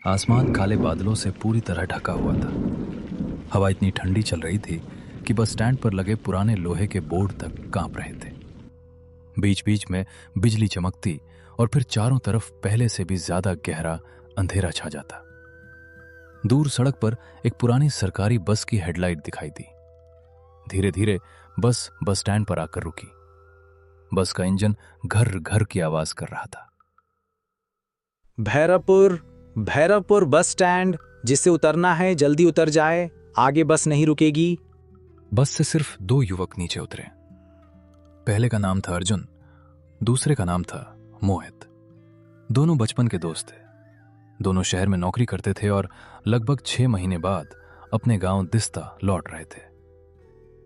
आसमान काले बादलों से पूरी तरह ढका हुआ था। हवा इतनी ठंडी चल रही थी कि बस स्टैंड पर लगे पुराने लोहे के बोर्ड तक कांप रहे थे। बीच बीच में बिजली चमकती और फिर चारों तरफ पहले से भी ज्यादा गहरा अंधेरा छा जाता। दूर सड़क पर एक पुरानी सरकारी बस की हेडलाइट दिखाई दी। धीरे धीरे बस स्टैंड पर आकर रुकी। बस का इंजन घर घर की आवाज कर रहा था। भैरवपुर भैरवपुर बस स्टैंड, जिससे उतरना है जल्दी उतर जाए, आगे बस नहीं रुकेगी। बस से सिर्फ दो युवक नीचे उतरे। पहले का नाम था अर्जुन, दूसरे का नाम था मोहित। दोनों बचपन के दोस्त थे। दोनों शहर में नौकरी करते थे और लगभग 6 महीने बाद अपने गांव दिस्ता लौट रहे थे।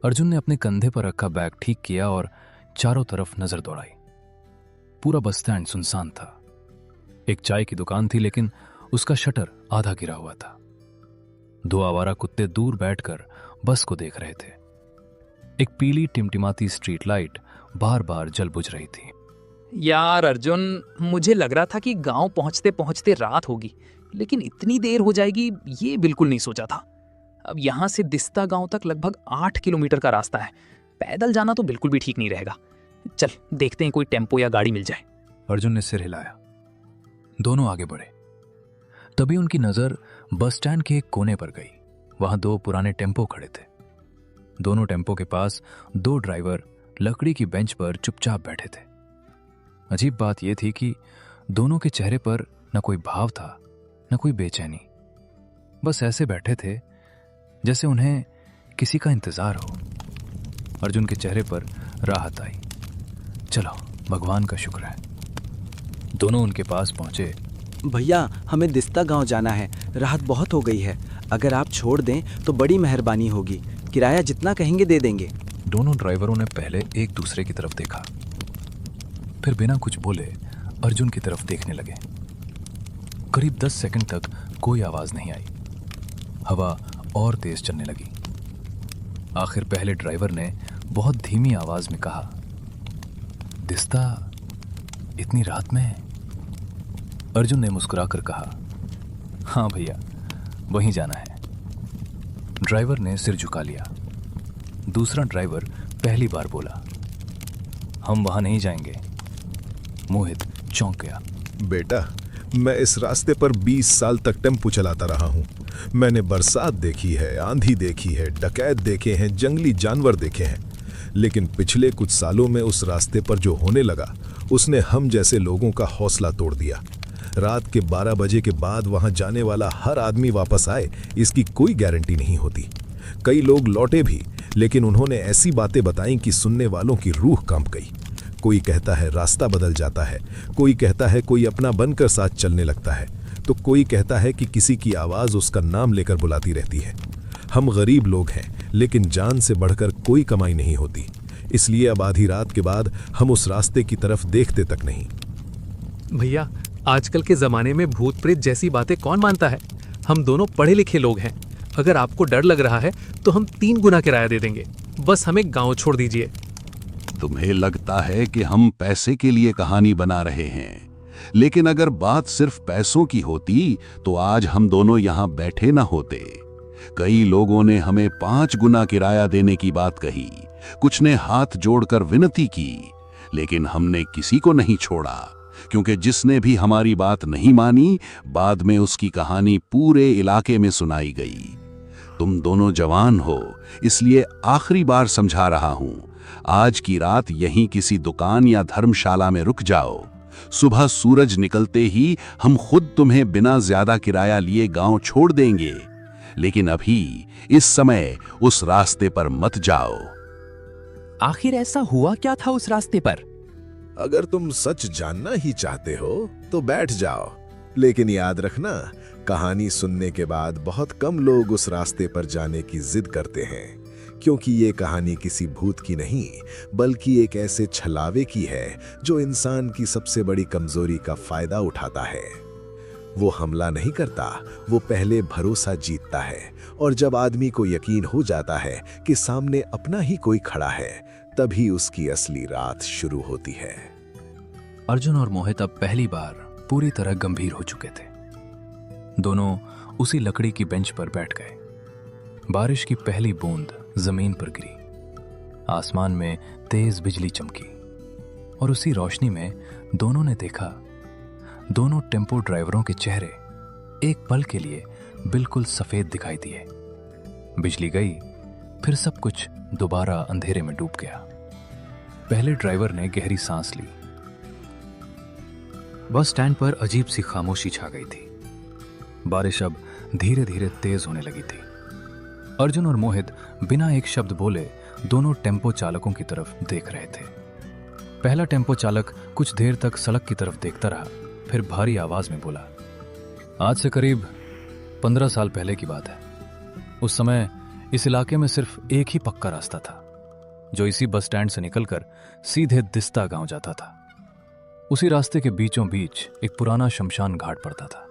अर्जुन ने अपने कंधे पर रखा बैग ठीक किया और चारों तरफ नजर दौड़ाई। पूरा बस स्टैंड सुनसान था। एक चाय की दुकान थी, लेकिन उसका शटर आधा गिरा हुआ था। 2 आवारा कुत्ते दूर बैठकर बस को देख रहे थे। एक पीली टिमटिमाती स्ट्रीट लाइट बार बार जल बुझ रही थी। यार अर्जुन, मुझे लग रहा था कि गांव पहुंचते पहुंचते रात होगी, लेकिन इतनी देर हो जाएगी ये बिल्कुल नहीं सोचा था। अब यहां से दिस्ता गांव तक लगभग 8 किलोमीटर का रास्ता है। पैदल जाना तो बिल्कुल भी ठीक नहीं रहेगा। चल देखते हैं कोई टेम्पो या गाड़ी मिल जाए। अर्जुन ने सिर हिलाया। दोनों आगे बढ़े। तभी उनकी नजर बस स्टैंड के एक कोने पर गई। वहां 2 पुराने टेम्पो खड़े थे। दोनों टेम्पो के पास 2 ड्राइवर लकड़ी की बेंच पर चुपचाप बैठे थे। अजीब बात यह थी कि दोनों के चेहरे पर न कोई भाव था, न कोई बेचैनी। बस ऐसे बैठे थे जैसे उन्हें किसी का इंतजार हो। अर्जुन के चेहरे पर राहत आई। चलो, भगवान का शुक्र है। दोनों उनके पास पहुंचे। भैया, हमें दिस्ता गांव जाना है, राहत बहुत हो गई है। अगर आप छोड़ दें तो बड़ी मेहरबानी होगी। किराया जितना कहेंगे दे देंगे। दोनों ड्राइवरों ने पहले एक दूसरे की तरफ देखा, फिर बिना कुछ बोले अर्जुन की तरफ देखने लगे। करीब 10 सेकंड तक कोई आवाज नहीं आई। हवा और तेज चलने लगी। आखिर पहले ड्राइवर ने बहुत धीमी आवाज में कहा, दिस्ता इतनी रात में? अर्जुन ने मुस्कुराकर कहा, हाँ भैया, वहीं जाना है। ड्राइवर ने सिर झुका लिया। दूसरा ड्राइवर पहली बार बोला, हम वहां नहीं जाएंगे। मोहित चौंक गया। बेटा, मैं इस रास्ते पर 20 साल तक टेम्पो चलाता रहा हूँ। मैंने बरसात देखी है, आंधी देखी है, डकैत देखे हैं, जंगली जानवर देखे हैं, लेकिन पिछले कुछ सालों में उस रास्ते पर जो होने लगा उसने हम जैसे लोगों का हौसला तोड़ दिया। रात के 12 बजे के बाद वहां जाने वाला हर आदमी वापस आए, इसकी कोई गारंटी नहीं होती। कई लोग लौटे भी, लेकिन उन्होंने ऐसी बातें बताई कि सुनने वालों की रूह कांप गई। कोई कहता है रास्ता बदल जाता है, कोई कहता है कोई अपना बनकर साथ चलने लगता है, तो कोई कहता है कि किसी की आवाज उसका नाम लेकर बुलाती रहती है। हम गरीब लोग हैं, लेकिन जान से बढ़कर कोई कमाई नहीं होती, इसलिए अब आधी रात के बाद हम उस रास्ते की तरफ देखते तक नहीं। भैया, आजकल के जमाने में भूत प्रेत जैसी बातें कौन मानता है? हम दोनों पढ़े लिखे लोग हैं। अगर आपको डर लग रहा है तो हम 3 गुना किराया दे देंगे। बस हमें गांव छोड़ दीजिए। तुम्हें लगता है कि हम पैसे के लिए कहानी बना रहे हैं, लेकिन अगर बात सिर्फ पैसों की होती तो आज हम दोनों यहां बैठे न होते। कई लोगों ने हमें 5 गुना किराया देने की बात कही, कुछ ने हाथ जोड़कर विनती की, लेकिन हमने किसी को नहीं छोड़ा, क्योंकि जिसने भी हमारी बात नहीं मानी, बाद में उसकी कहानी पूरे इलाके में सुनाई गई। तुम दोनों जवान हो, इसलिए आखिरी बार समझा रहा हूं, आज की रात यहीं किसी दुकान या धर्मशाला में रुक जाओ। सुबह सूरज निकलते ही हम खुद तुम्हें बिना ज्यादा किराया लिए गांव छोड़ देंगे, लेकिन अभी इस समय उस रास्ते पर मत जाओ। आखिर ऐसा हुआ क्या था उस रास्ते पर? अगर तुम सच जानना ही चाहते हो तो बैठ जाओ, लेकिन याद रखना, कहानी सुनने के बाद बहुत कम लोग उस रास्ते पर जाने की जिद करते हैं, क्योंकि ये कहानी किसी भूत की नहीं, बल्कि एक ऐसे छलावे की है जो इंसान की सबसे बड़ी कमजोरी का फायदा उठाता है। वो हमला नहीं करता, वो पहले भरोसा जीतता है, और जब आदमी को यकीन हो जाता है कि सामने अपना ही कोई खड़ा है, तभी उसकी असली रात शुरू होती है। अर्जुन और मोहित अब पहली बार पूरी तरह गंभीर हो चुके थे। दोनों उसी लकड़ी की बेंच पर बैठ गए। बारिश की पहली बूंद जमीन पर गिरी, आसमान में तेज बिजली चमकी और उसी रोशनी में दोनों ने देखा, दोनों टेम्पो ड्राइवरों के चेहरे एक पल के लिए बिल्कुल सफेद दिखाई दिए। बिजली गई, फिर सब कुछ दोबारा अंधेरे में डूब गया। पहले ड्राइवर ने गहरी सांस ली। बस स्टैंड पर अजीब सी खामोशी छा गई थी। बारिश अब धीरे धीरे तेज होने लगी थी। अर्जुन और मोहित बिना एक शब्द बोले दोनों टेम्पो चालकों की तरफ देख रहे थे। पहला टेम्पो चालक कुछ देर तक सड़क की तरफ देखता रहा, फिर भारी आवाज में बोला, आज से करीब 15 साल पहले की बात है। उस समय इस इलाके में सिर्फ एक ही पक्का रास्ता था, जो इसी बस स्टैंड से निकलकर सीधे दिस्ता गांव जाता था। उसी रास्ते के बीचों बीच एक पुराना शमशान घाट पड़ता था।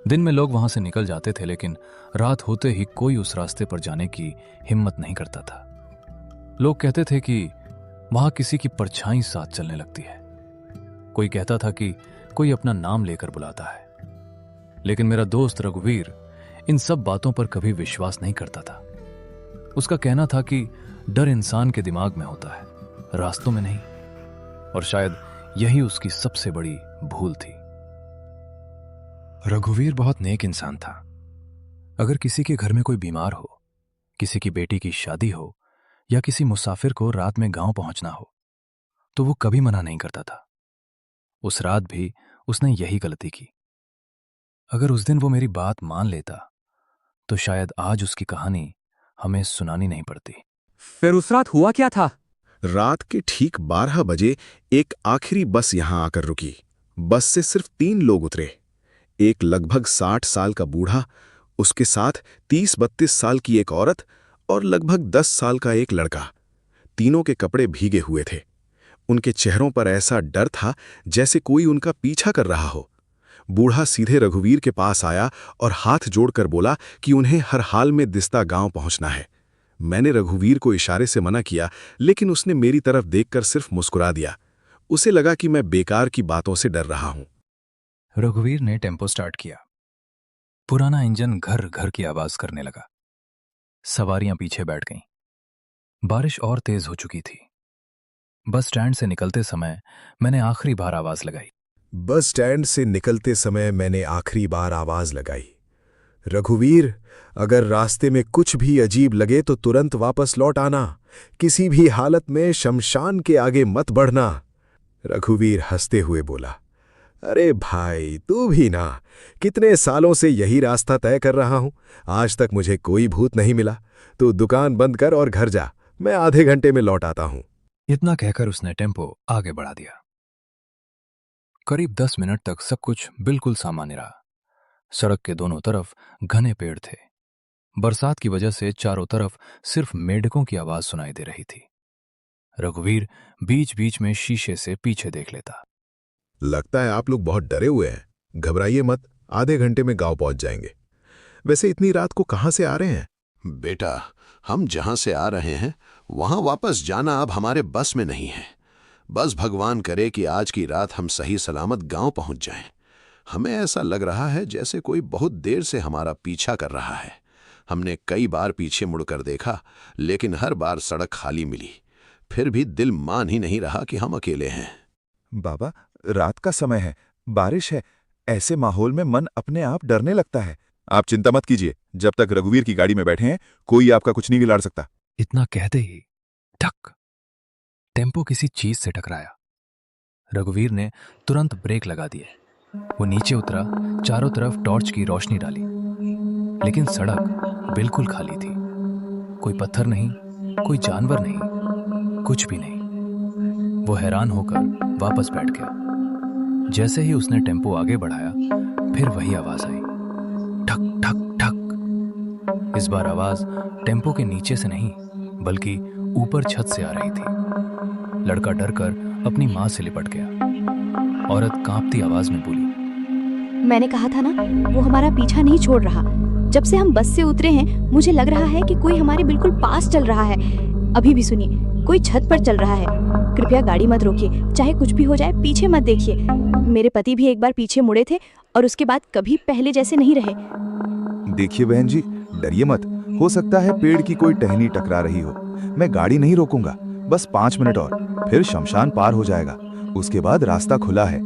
दिन में लोग वहां से निकल जाते थे, लेकिन रात होते ही कोई उस रास्ते पर जाने की हिम्मत नहीं करता था। लोग कहते थे कि वहां किसी की परछाई साथ चलने लगती है। कोई कहता था कि कोई अपना नाम लेकर बुलाता है। लेकिन मेरा दोस्त रघुवीर इन सब बातों पर कभी विश्वास नहीं करता था। उसका कहना था कि डर इंसान के दिमाग में होता है, रास्तों में नहीं। और शायद यही उसकी सबसे बड़ी भूल थी। रघुवीर बहुत नेक इंसान था। अगर किसी के घर में कोई बीमार हो, किसी की बेटी की शादी हो या किसी मुसाफिर को रात में गांव पहुंचना हो, तो वो कभी मना नहीं करता था। उस रात भी उसने यही गलती की। अगर उस दिन वो मेरी बात मान लेता तो शायद आज उसकी कहानी हमें सुनानी नहीं पड़ती। फिर उस रात हुआ क्या था? रात के ठीक 12 बजे एक आखिरी बस यहां आकर रुकी। बस से सिर्फ 3 लोग उतरे। एक लगभग 60 साल का बूढ़ा, उसके साथ 30-32 साल की एक औरत और लगभग 10 साल का एक लड़का। तीनों के कपड़े भीगे हुए थे। उनके चेहरों पर ऐसा डर था जैसे कोई उनका पीछा कर रहा हो। बूढ़ा सीधे रघुवीर के पास आया और हाथ जोड़कर बोला कि उन्हें हर हाल में दिस्ता गांव पहुंचना है। मैंने रघुवीर को इशारे से मना किया, लेकिन उसने मेरी तरफ देखकर सिर्फ मुस्कुरा दिया। उसे लगा कि मैं बेकार की बातों से डर रहा हूं। रघुवीर ने टेम्पो स्टार्ट किया। पुराना इंजन घर घर की आवाज करने लगा। सवारियां पीछे बैठ गईं। बारिश और तेज हो चुकी थी। बस स्टैंड से निकलते समय मैंने आखिरी बार आवाज लगाई। बस स्टैंड से निकलते समय मैंने आखिरी बार आवाज लगाई, रघुवीर, अगर रास्ते में कुछ भी अजीब लगे तो तुरंत वापस लौट आना। किसी भी हालत में शमशान के आगे मत बढ़ना। रघुवीर हंसते हुए बोला, अरे भाई, तू भी ना, कितने सालों से यही रास्ता तय कर रहा हूं। आज तक मुझे कोई भूत नहीं मिला। तू दुकान बंद कर और घर जा, मैं आधे घंटे में लौट आता हूं। इतना कहकर उसने टेम्पो आगे बढ़ा दिया। करीब 10 मिनट तक सब कुछ बिल्कुल सामान्य रहा। सड़क के दोनों तरफ घने पेड़ थे। बरसात की वजह से चारों तरफ सिर्फ मेंढकों की आवाज सुनाई दे रही थी। रघुवीर बीच बीच में शीशे से पीछे देख लेता। लगता है आप लोग बहुत डरे हुए हैं। घबराइए मत, आधे घंटे में गांव पहुंच जाएंगे। वैसे इतनी रात को कहां से आ रहे हैं? बेटा, हम जहां से आ रहे हैं वहां वापस जाना अब हमारे बस में नहीं है। बस भगवान करे कि आज की रात हम सही सलामत गांव पहुंच जाएं। हमें ऐसा लग रहा है जैसे कोई बहुत देर से हमारा पीछा कर रहा है। हमने कई बार पीछे मुड़कर देखा, लेकिन हर बार सड़क खाली मिली। फिर भी दिल मान ही नहीं रहा कि हम अकेले हैं। बाबा, रात का समय है, बारिश है। ऐसे माहौल में मन अपने आप डरने लगता है। आप चिंता मत कीजिए, जब तक रघुवीर की गाड़ी में बैठे हैं कोई आपका कुछ नहीं बिगाड़ सकता। इतना कहते ही ठक, टेम्पो किसी चीज से टकराया। रघुवीर ने तुरंत ब्रेक लगा दिए। वो नीचे उतरा, चारों तरफ टॉर्च की रोशनी डाली, लेकिन सड़क बिल्कुल खाली थी। कोई पत्थर नहीं, कोई जानवर नहीं, कुछ भी नहीं। वो हैरान होकर वापस बैठ गया। जैसे ही उसने टेम्पो आगे बढ़ाया, फिर वही आवाज आई, ठक ठक ठक। इस बार आवाज टेम्पो के नीचे से नहीं, बल्कि ऊपर छत से आ रही थी। लड़का डरकर अपनी मां से लिपट गया। औरत कांपती आवाज में बोली, मैंने कहा था ना, वो हमारा पीछा नहीं छोड़ रहा। जब से हम बस से उतरे हैं मुझे लग रहा है कि कोई हमारे बिल्कुल पास चल रहा है। अभी भी सुनिए, कोई छत पर चल रहा है। कृपया गाड़ी मत रोकिए, चाहे कुछ भी हो जाए पीछे मत देखिए। मेरे पति भी एक बार पीछे मुड़े थे और उसके बाद कभी पहले जैसे नहीं रहे। देखिए बहन जी, डरिए मत। हो सकता है पेड़ की कोई टहनी टकरा रही हो। मैं गाड़ी नहीं रोकूंगा, बस 5 मिनट और, फिर शमशान पार हो जाएगा। उसके बाद रास्ता खुला है।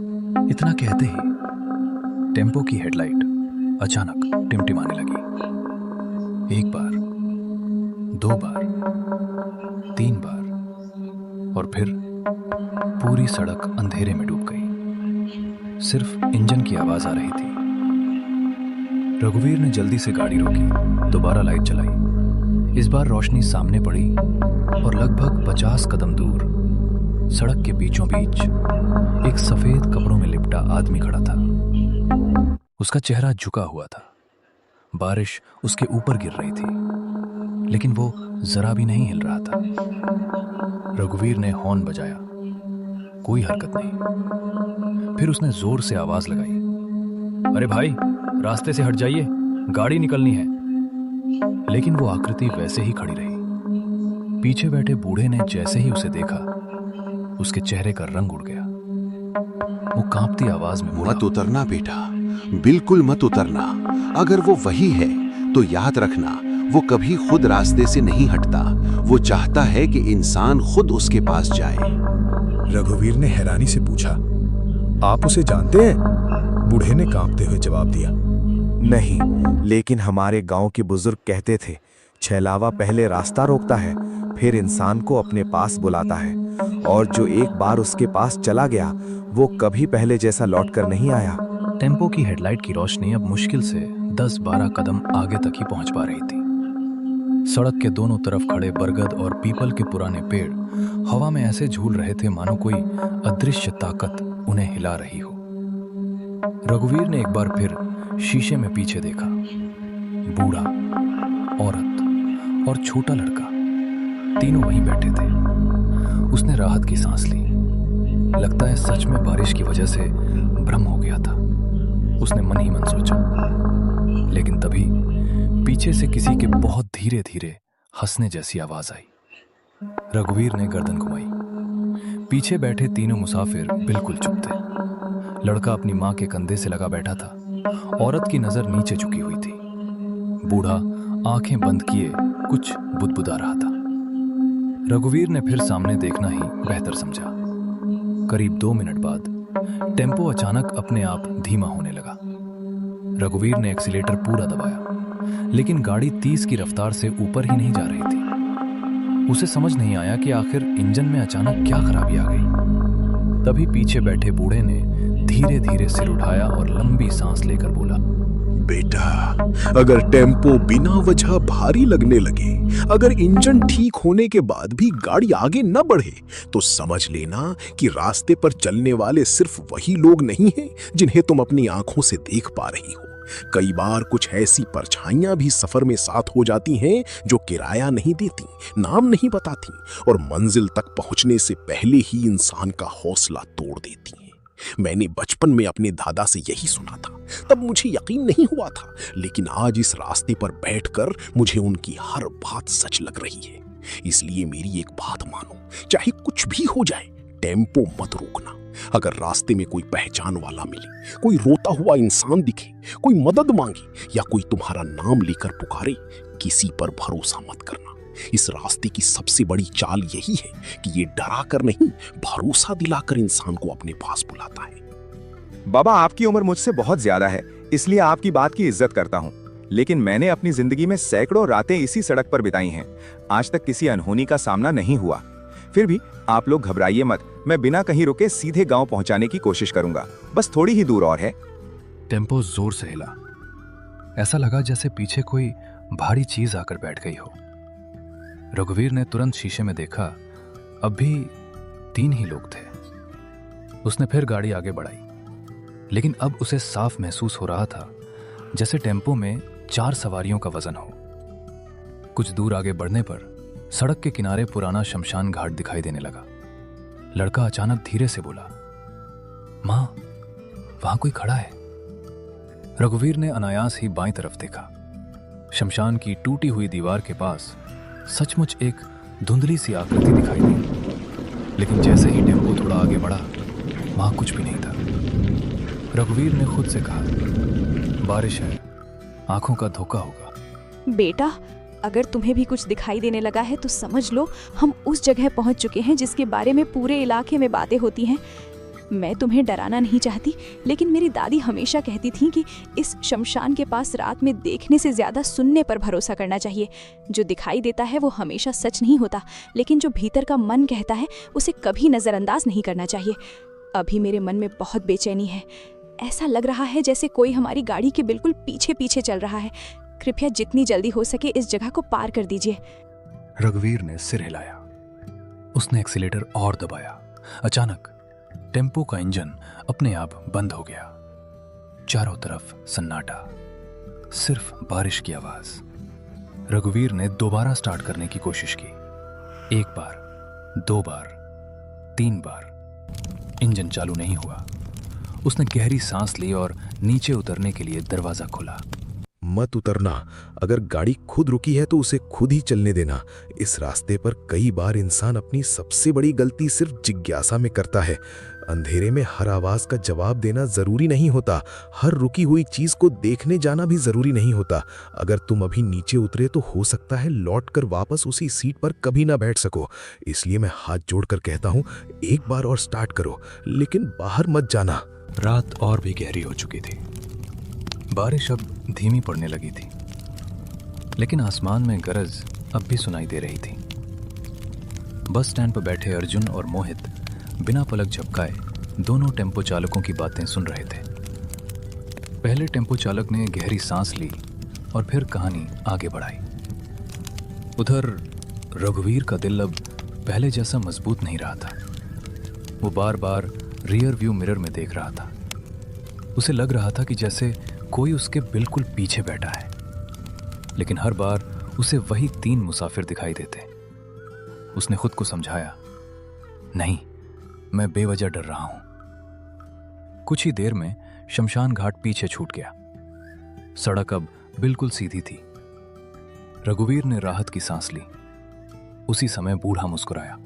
इतना कहते ही टेम्पो की हेडलाइट अचानक टिमटिमाने लगी। एक बार, 2 बार, 3 बार और फिर पूरी सड़क अंधेरे में डूब गई। सिर्फ इंजन की आवाज आ रही थी। रघुवीर ने जल्दी से गाड़ी रोकी, दोबारा लाइट जलाई। इस बार रोशनी सामने पड़ी और लगभग 50 कदम दूर सड़क के बीचों बीच एक सफेद कपड़ों में लिपटा आदमी खड़ा था। उसका चेहरा झुका हुआ था। बारिश उसके ऊपर गिर रही थी, लेकिन वो जरा भी नहीं हिल रहा था। रघुवीर ने हॉर्न बजाया, कोई हरकत नहीं। फिर उसने जोर से आवाज लगाई, अरे भाई, रास्ते से हट जाइए, गाड़ी निकलनी है। लेकिन वो आकृति वैसे ही खड़ी रही। पीछे बैठे बूढ़े ने जैसे ही उसे देखा, उसके चेहरे का रंग उड़ गया। वो कांपती आवाज में बोला, मत उतरना बेटा, बिल्कुल मत उतरना। अगर वो वही है तो याद रखना, वो कभी खुद रास्ते से नहीं हटता। वो चाहता है कि इंसान खुद उसके पास जाए। रघुवीर ने हैरानी से पूछा, आप उसे जानते हैं? बूढ़े ने कांपते हुए जवाब दिया, नहीं, लेकिन हमारे गांव के बुजुर्ग कहते थे, छलावा पहले रास्ता रोकता है, फिर इंसान को अपने पास बुलाता है, और जो एक बार उसके पास चला गया वो कभी पहले जैसा लौटकर नहीं आया। टेम्पो की हेडलाइट की रोशनी अब मुश्किल से 10-12 कदम आगे तक ही पहुंच पा रही थी। सड़क के दोनों तरफ खड़े बरगद और पीपल के पुराने पेड़ हवा में ऐसे झूल रहे थे मानो कोई अदृश्य ताकत उन्हें हिला रही हो। रघुवीर ने एक बार फिर शीशे में पीछे देखा। बूढ़ा, औरत और छोटा लड़का, तीनों वहीं बैठे थे। उसने राहत की सांस ली। लगता है सच में बारिश की वजह से भ्रम हो गया था, उसने मन ही मन सोचा। लेकिन तभी पीछे से किसी के बहुत धीरे धीरे हंसने जैसी आवाज आई। रघुवीर ने गर्दन घुमाई। पीछे बैठे तीनों मुसाफिर बिल्कुल चुप थे। लड़का अपनी मां के कंधे से लगा बैठा था। औरत की नजर नीचे झुकी हुई थी। बूढ़ा आंखें बंद किए कुछ बुदबुदा रहा था। रघुवीर ने फिर सामने देखना ही बेहतर समझा। करीब 2 मिनट बाद टेम्पो अचानक अपने आप धीमा होने लगा। रघुवीर ने एक्सीलेटर पूरा दबाया, लेकिन गाड़ी 30 की रफ्तार से ऊपर ही नहीं जा रही थी। उसे समझ नहीं आया कि आखिर इंजन में अचानक क्या खराबी आ गई। तभी पीछे बैठे बूढ़े ने धीरे धीरे सिर उठाया और लंबी सांस लेकर बोला, बेटा, अगर टेम्पो बिना वजह भारी लगने लगे, अगर इंजन ठीक होने के बाद भी गाड़ी आगे न बढ़े, तो समझ लेना कि रास्ते पर चलने वाले सिर्फ वही लोग नहीं हैं जिन्हें तुम अपनी आंखों से देख पा रही हो। कई बार कुछ ऐसी परछाइयां भी सफर में साथ हो जाती हैं जो किराया नहीं देती, नाम नहीं बताती और मंजिल तक पहुंचने से पहले ही इंसान का हौसला तोड़ देती हैं। मैंने बचपन में अपने दादा से यही सुना था, तब मुझे यकीन नहीं हुआ था, लेकिन आज इस रास्ते पर बैठकर मुझे उनकी हर बात सच लग रही है। इसलिए मेरी एक बात मानो, चाहे कुछ भी हो जाए, टेम्पो मत रोकना। अगर रास्ते में कोई पहचान वाला मिले, कोई रोता हुआ इंसान दिखे, कोई मदद मांगे या कोई तुम्हारा नाम लेकर पुकारे, किसी पर भरोसा मत करना। इस रास्ते की सबसे बड़ी चाल यही है कि ये डरा कर नहीं, भरोसा दिलाकर इंसान को अपने पास बुलाता है। बाबा, आपकी उम्र मुझसे बहुत ज्यादा है, इसलिए आपकी बात की इज्जत करता हूँ, लेकिन मैंने अपनी जिंदगी में सैकड़ों रातें इसी सड़क पर बिताई हैं। आज तक किसी अनहोनी का सामना नहीं हुआ। फिर भी आप लोग घबराइए मत, मैं बिना कहीं रुके सीधे गांव पहुंचाने की कोशिश करूंगा। बस थोड़ी ही दूर और है। टेम्पो जोर से हिला। ऐसा लगा जैसे पीछे कोई भारी चीज आकर बैठ गई हो। रघुवीर ने तुरंत शीशे में देखा, अब भी 3 ही लोग थे। उसने फिर गाड़ी आगे बढ़ाई, लेकिन अब उसे साफ महसूस हो रहा था जैसे टेम्पो में 4 सवारियों का वजन हो। कुछ दूर आगे बढ़ने पर सड़क के किनारे पुराना शमशान घाट दिखाई देने लगा। लड़का अचानक धीरे से बोला, मां, वहां कोई खड़ा है। रघुवीर ने अनायास ही बाईं तरफ देखा। शमशान की टूटी हुई दीवार के पास सचमुच एक धुंधली सी आकृति दिखाई दी। लेकिन जैसे ही टेम्पो थोड़ा आगे बढ़ा, वहां कुछ भी नहीं था। रघुवीर ने खुद से कहा, बारिश है, आंखों का धोखा होगा। बेटा, अगर तुम्हें भी कुछ दिखाई देने लगा है तो समझ लो हम उस जगह पहुंच चुके हैं जिसके बारे में पूरे इलाके में बातें होती हैं। मैं तुम्हें डराना नहीं चाहती, लेकिन मेरी दादी हमेशा कहती थी कि इस शमशान के पास रात में देखने से ज़्यादा सुनने पर भरोसा करना चाहिए। जो दिखाई देता है वो हमेशा सच नहीं होता, लेकिन जो भीतर का मन कहता है उसे कभी नज़रअंदाज नहीं करना चाहिए। अभी मेरे मन में बहुत बेचैनी है। ऐसा लग रहा है जैसे कोई हमारी गाड़ी के बिल्कुल पीछे पीछे चल रहा है। कृपया जितनी जल्दी हो सके इस जगह को पार कर दीजिए। रघुवीर ने सिर हिलाया। उसने एक्सीलेटर और दबाया। अचानक टेम्पो का इंजन अपने आप बंद हो गया। चारों तरफ सन्नाटा, सिर्फ बारिश की आवाज। रघुवीर ने दोबारा स्टार्ट करने की कोशिश की। 1 बार, 2 बार, 3 बार। इंजन चालू नहीं हुआ। उसने गहरी सांस ली और नीचे उतरने के लिए दरवाजा खोला। मत उतरना। अगर गाड़ी खुद रुकी है तो उसे खुद ही चलने देना। इस रास्ते पर कई बार इंसान अपनी सबसे बड़ी गलती सिर्फ जिज्ञासा में करता है। अंधेरे में हर आवाज का जवाब देना जरूरी नहीं होता। हर रुकी हुई चीज को देखने जाना भी जरूरी नहीं होता। अगर तुम अभी नीचे उतरे तो हो सकता है लौटकर वापस उसी सीट पर कभी ना बैठ सको। इसलिए मैं हाथ जोड़कर कहता हूं, एक बार और स्टार्ट करो, लेकिन बाहर मत जाना। रात और भी गहरी हो चुकी थी। बारिश अब धीमी पड़ने लगी थी, लेकिन आसमान में गरज अब भी सुनाई दे रही थी। बस स्टैंड पर बैठे अर्जुन और मोहित बिना पलक झपकाए दोनों टेम्पो चालकों की बातें सुन रहे थे। पहले टेम्पो चालक ने गहरी सांस ली और फिर कहानी आगे बढ़ाई। उधर रघुवीर का दिल अब पहले जैसा मजबूत नहीं रहा था। वो बार बार रियर व्यू मिरर में देख रहा था। उसे लग रहा था कि जैसे कोई उसके बिल्कुल पीछे बैठा है, लेकिन हर बार उसे वही 3 मुसाफिर दिखाई देते। उसने खुद को समझाया, नहीं, मैं बेवजह डर रहा हूं। कुछ ही देर में शमशान घाट पीछे छूट गया। सड़क अब बिल्कुल सीधी थी। रघुवीर ने राहत की सांस ली। उसी समय बूढ़ा मुस्कुराया।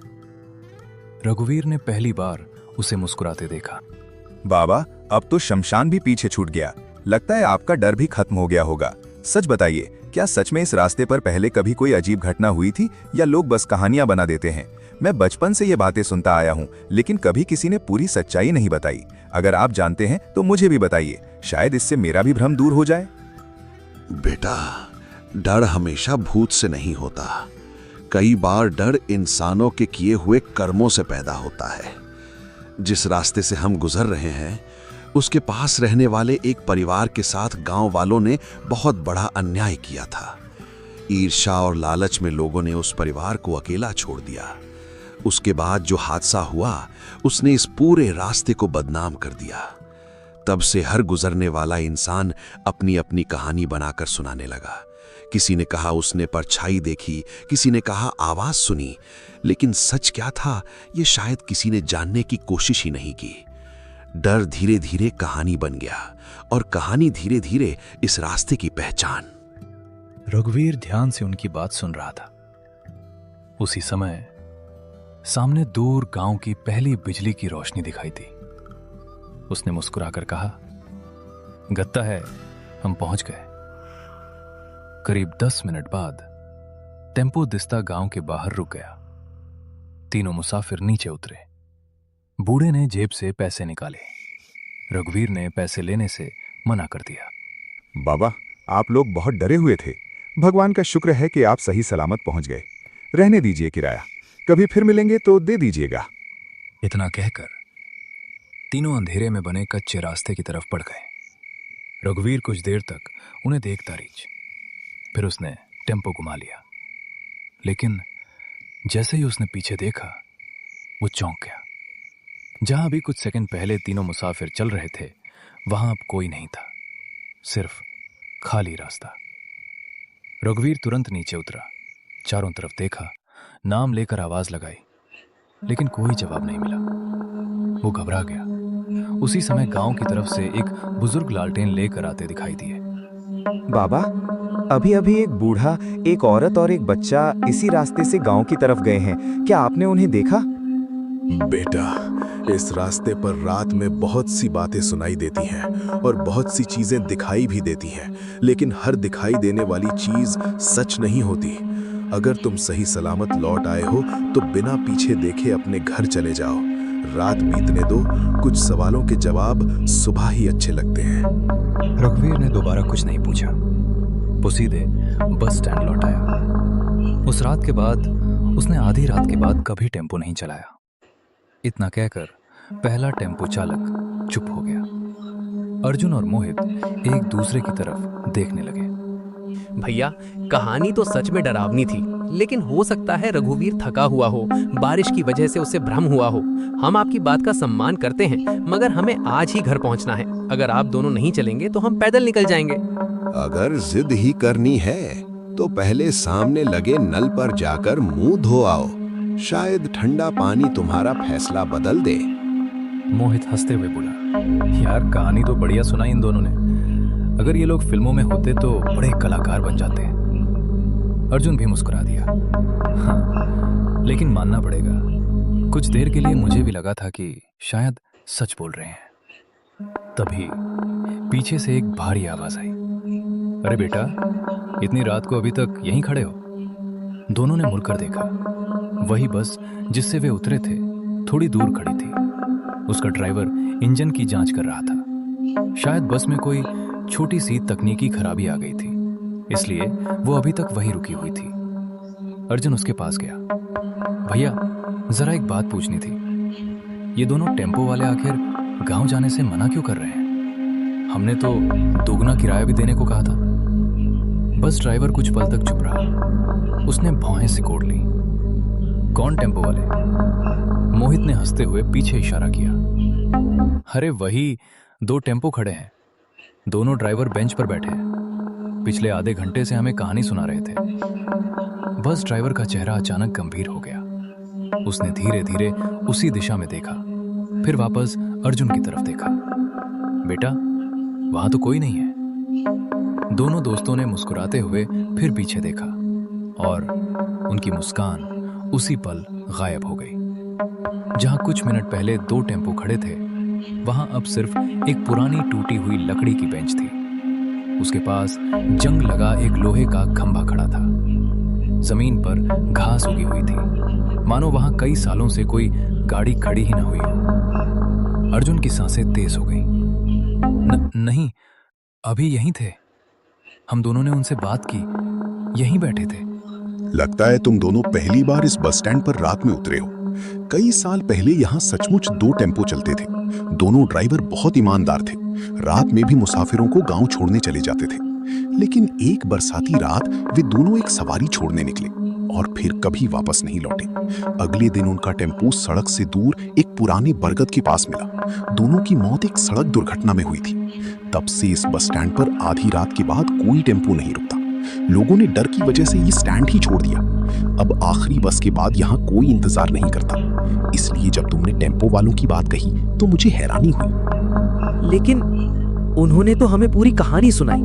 रघुवीर ने पहली बार उसे मुस्कुराते देखा। बाबा, अब तो शमशान भी पीछे छूट गया। लगता है आपका डर भी खत्म हो गया होगा। सच बताइए, क्या सच में इस रास्ते पर पहले कभी कोई अजीब घटना हुई थी या लोग बस कहानियां बना देते हैं? मैं बचपन से ये बातें सुनता आया हूँ, लेकिन कभी किसी ने पूरी सच्चाई नहीं बताई। अगर आप जानते हैं तो मुझे भी बताइए, शायद इससे मेरा भी भ्रम दूर हो जाए। बेटा, डर हमेशा भूत से नहीं होता। कई बार डर इंसानों के किए हुए कर्मों से पैदा होता है। जिस रास्ते से हम गुजर रहे हैं, उसके पास रहने वाले एक परिवार के साथ गांव वालों ने बहुत बड़ा अन्याय किया था। ईर्ष्या और लालच में लोगों ने उस परिवार को अकेला छोड़ दिया। उसके बाद जो हादसा हुआ, उसने इस पूरे रास्ते को बदनाम कर दिया। तब से हर गुजरने वाला इंसान अपनी अपनी कहानी बनाकर सुनाने लगा। किसी ने कहा उसने परछाई देखी, किसी ने कहा आवाज सुनी, लेकिन सच क्या था ये शायद किसी ने जानने की कोशिश ही नहीं की। डर धीरे धीरे कहानी बन गया और कहानी धीरे धीरे इस रास्ते की पहचान। रघुवीर ध्यान से उनकी बात सुन रहा था। उसी समय सामने दूर गांव की पहली बिजली की रोशनी दिखाई दी। उसने मुस्कुराकर कहा, गत्ता है, हम पहुंच गए। करीब 10 मिनट बाद टेम्पो दिस्ता गांव के बाहर रुक गया। तीनों मुसाफिर नीचे उतरे। बूढ़े ने जेब से पैसे निकाले। रघुवीर ने पैसे लेने से मना कर दिया। बाबा, आप लोग बहुत डरे हुए थे। भगवान का शुक्र है कि आप सही सलामत पहुंच गए। रहने दीजिए किराया, कभी फिर मिलेंगे तो दे दीजिएगा। इतना कहकर तीनों अंधेरे में बने कच्चे रास्ते की तरफ बढ़ गए। रघुवीर कुछ देर तक उन्हें देखता रही। फिर उसने टेम्पो घुमा लिया, लेकिन जैसे ही उसने पीछे देखा, वो चौंक गया। जहां अभी कुछ सेकंड पहले तीनों मुसाफिर चल रहे थे, वहां अब कोई नहीं था, सिर्फ खाली रास्ता। रघुवीर तुरंत नीचे उतरा, चारों तरफ देखा, नाम लेकर आवाज लगाई, लेकिन कोई जवाब नहीं मिला। वो घबरा गया। उसी समय गांव की तरफ से एक बुजुर्ग लालटेन लेकर आते दिखाई दिए। बाबा, अभी अभी एक बूढ़ा, एक औरत और एक बच्चा इसी रास्ते से गांव की तरफ गए हैं। क्या आपने उन्हें देखा? बेटा, इस रास्ते पर रात में बहुत सी बातें सुनाई देती हैं और बहुत सी चीजें दिखाई भी देती हैं, लेकिन हर दिखाई देने वाली चीज सच नहीं होती। अगर तुम सही सलामत लौट आए हो तो बिना पीछे देखे अपने घर चले जाओ। रात बीतने दो, कुछ सवालों के जवाब सुबह ही अच्छे लगते हैं। रघुवीर ने दोबारा कुछ नहीं पूछा। वो सीधे बस स्टैंड लौट आया। उस रात के बाद उसने आधी रात के बाद कभी टेम्पो नहीं चलाया। इतना कहकर पहला टेम्पो चालक चुप हो गया। अर्जुन और मोहित एक दूसरे की तरफ देखने लगे। भैया, कहानी तो सच में डरावनी थी, लेकिन हो सकता है रघुवीर थका हुआ हो, बारिश की वजह से उसे भ्रम हुआ हो। हम आपकी बात का सम्मान करते हैं, मगर हमें आज ही घर पहुंचना है। अगर आप दोनों नहीं चलेंगे तो हम पैदल निकल जाएंगे। अगर जिद ही करनी है तो पहले सामने लगे नल पर जाकर मुंह धो आओ। शायद ठंडा पानी तुम्हारा फैसला बदल दे। मोहित हंसते हुए बोला, यार कहानी तो बढ़िया सुनाई इन दोनों ने। अगर ये लोग फिल्मों में होते तो बड़े कलाकार बन जाते। अर्जुन भी मुस्कुरा दिया। हाँ, लेकिन मानना पड़ेगा, कुछ देर के लिए मुझे भी लगा था कि शायद सच बोल रहे हैं। तभी पीछे से एक भारी आवाज आई। अरे बेटा, इतनी रात को अभी तक यहीं खड़े हो? दोनों ने मुड़कर देखा। वही बस जिससे वे उतरे थे थोड़ी दूर खड़ी थी। उसका ड्राइवर इंजन की जांच कर रहा था। शायद बस में कोई छोटी सी तकनीकी खराबी आ गई थी, इसलिए वो अभी तक वहीं रुकी हुई थी। अर्जुन उसके पास गया। भैया, जरा एक बात पूछनी थी। ये दोनों टेम्पो वाले आखिर गांव जाने से मना क्यों कर रहे हैं? हमने तो दोगुना किराया भी देने को कहा था। बस ड्राइवर कुछ पल तक चुप रहा। उसने भौहें सिकोड़ ली। कौन टेम्पो वाले? मोहित ने हंसते हुए पीछे इशारा किया। अरे वही, 2 टेम्पो खड़े हैं। दोनों ड्राइवर बेंच पर बैठे हैं। पिछले आधे घंटे से हमें कहानी सुना रहे थे। बस ड्राइवर का चेहरा अचानक गंभीर हो गया। उसने धीरे धीरे उसी दिशा में देखा, फिर वापस अर्जुन की तरफ देखा। बेटा, वहां तो कोई नहीं है। दोनों दोस्तों ने मुस्कुराते हुए फिर पीछे देखा और उनकी मुस्कान उसी पल गायब हो गई। जहां कुछ मिनट पहले 2 टेम्पो खड़े थे, वहां अब सिर्फ एक पुरानी टूटी हुई लकड़ी की बेंच थी। उसके पास जंग लगा एक लोहे का खंभा खड़ा था। जमीन पर घास उगी हुई थी, मानो वहां कई सालों से कोई गाड़ी खड़ी ही न हुई हो। अर्जुन की सांसें तेज हो गई। नहीं, अभी यहीं थे। हम दोनों ने उनसे बात की, यहीं बैठे थे। लगता है तुम दोनों पहली बार इस बस स्टैंड पर रात में उतरे हो। कई साल पहले यहाँ सचमुच 2 टेम्पो चलते थे। दोनों ड्राइवर बहुत ईमानदार थे। रात में भी मुसाफिरों को गांव छोड़ने चले जाते थे। लेकिन एक बरसाती रात वे दोनों एक सवारी छोड़ने निकले और फिर कभी वापस नहीं लौटे। अगले दिन उनका टेम्पो सड़क से दूर एक पुराने बरगद के पास मिला। दोनों की मौत एक सड़क दुर्घटना में हुई थी। तब से इस बस स्टैंड पर आधी रात के बाद कोई टेम्पो नहीं रुकता। लोगों ने डर की वजह से ये स्टैंड ही छोड़ दिया। अब आखिरी बस के बाद यहाँ कोई इंतजार नहीं करता। इसलिए जब तुमने टेम्पो वालों की बात कही तो मुझे हैरानी हुई। लेकिन उन्होंने तो हमें पूरी कहानी सुनाई,